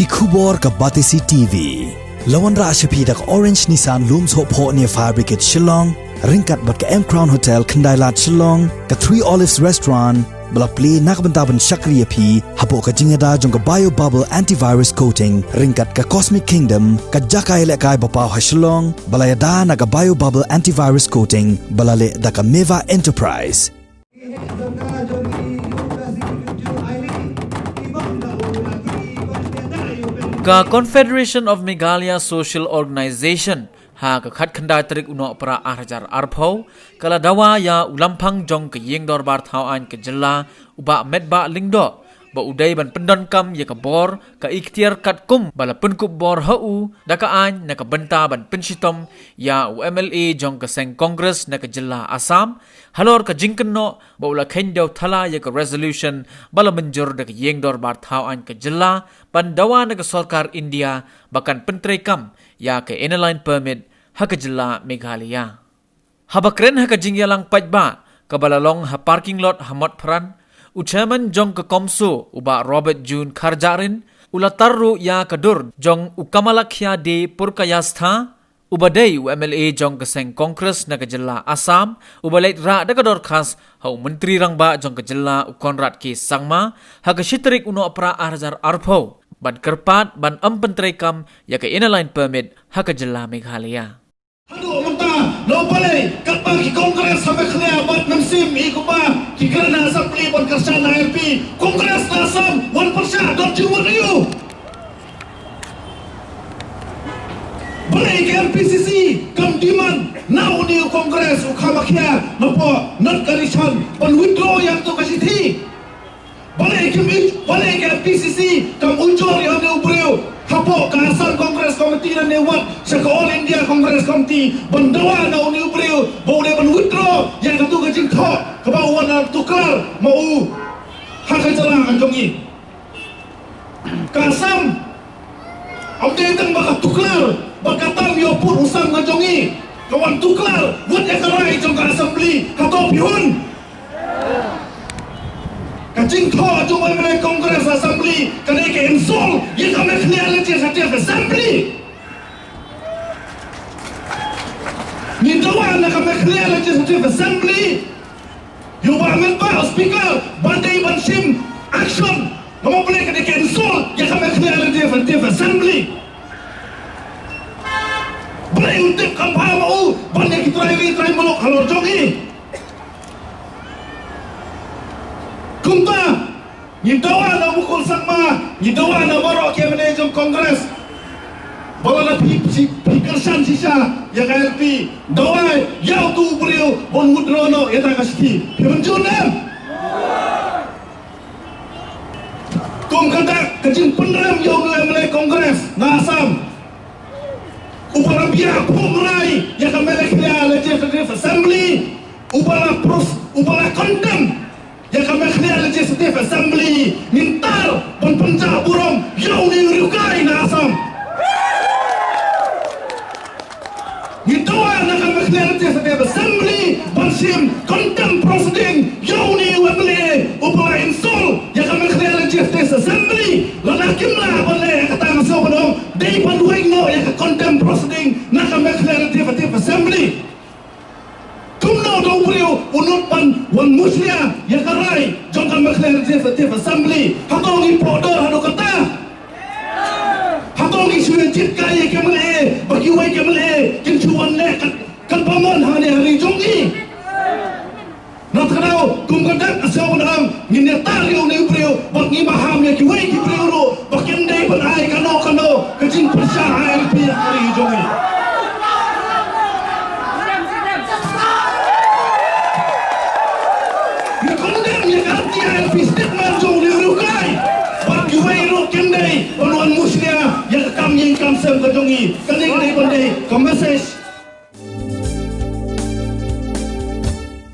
ki khubor ka Batisi TV. Lawan ra ashapi dak Orange Nissan Looms Hope Ho near Fire Brigade Shillong, ringkat bat ka M Crown Hotel Kendailat Shillong, ka Three Olives Restaurant, bala play nakbentaban Shakriya P, hapo ka jingada jong ka Bio Bubble Antivirus Coating, ringkat ka Cosmic Kingdom, ka Jakai Lekai Bapaw ha Shillong, bala yada na ka Bio Bubble Antivirus Coating, bala le da ka Meva Enterprise. Ka Confederation of Meghalaya Social Organization ha ka khat khandai tarik uno pra arjar arpho kala dawa ya ulampang jong ke Ïingdorbar Thawaiñ ke jilla uba medba lingdo ba udai ban pendon kam ya ka bor ka ikhtiar kat kum bala penkup bor hu da ka an na ka benta ban Pynshitom ya UMLA jong ka seng Congress na ka jilla Assam halor ka jingkenno ba ula khendau thala ya ka resolution bala menjur da ka Ïingdorbar Thawaiñ ka jilla ban dawa na ka sarkar India bakan pentrei kam ya ka inline permit ha ka jilla Meghalaya habakren ha ka jingyalang pajba ka balalong ha parking lot hamot pran Uchairman jong ke Comso uba Robert June Kharjarin ulatarru ya kadur jong ukamalakhya de purkayastha ubadai UMLA jong ke seng Congress na kejela Assam ubalait ra da kador khas hau menteri rangba jong kejela ukonrat ke sangma ha ke shitrik uno apra arjar arpho ban kerpat ban pentrai kam ya ke inline permit ha kejela Meghalaya. Aduh mentah, no boleh kapal ki kongres sampai clear bat namsim ikuba ki kerana assembly ban kersan RP kongres Assam 1% don't you want you boleh ke RPCC kam demand now new kongres ukamakia nopo not karishan ban withdraw yang tu kasih thi boleh ke RPCC kam unjur yang new beliau hapo ka Assam Congress Committee na newat sa All India Congress Committee bandawa na uniu beliau boleh ban withdraw yang tu kajing tho kabawan na tukar mau hak jalan anjongi ka Assam amde tang baka tukar bakatang yo pun usam anjongi kawan tukar buat ekarai jong ka assembly kato pihun kacing tho jong ai Congress Assembly kane ke insol ye kame clear legislative assembly ni dawa na kame clear legislative assembly you ba member speaker bandai bansim action kamu boleh kane ke insol ye kame clear legislative assembly boleh untuk kampanye mau bandai kita try melok halor jongi kumpa ni dawa na mukul sama ni dawa na barok ke menejum kongres bala na pikersan sisa ya KLP dawa yau tu beliau bon mudrono eta kasti penjunan kum kata kecing penrem yau mulai kongres na Assam upara biar pumrai ya kamera legislative assembly upara condemn yang kami clear legislative assembly mintar penpenca burung yau ni riukai na Assam mintawa na kami clear legislative assembly bansim condemn proceeding yau ni UMLA upala insol yang kami clear legislative assembly lanakim lah boleh kata masuk padong day panduing no yang condemn proceeding na kami clear legislative assembly kumno do brio unut pan wan muslia ya karai jongkan makhluk legislative assembly hatongi podor hado kata hatongi sudah cikai kemle bagi wai kemle kincuan le kan pamon hari jongi not kenau kum kadak asal wadang minyatar yo ne brio bagi maham ya ki wai ki brio ro bakin dai pan ai kano kecing persah RP hari jongi Muslim yang kam yang kam sem kajongi kaning dei bandai kom message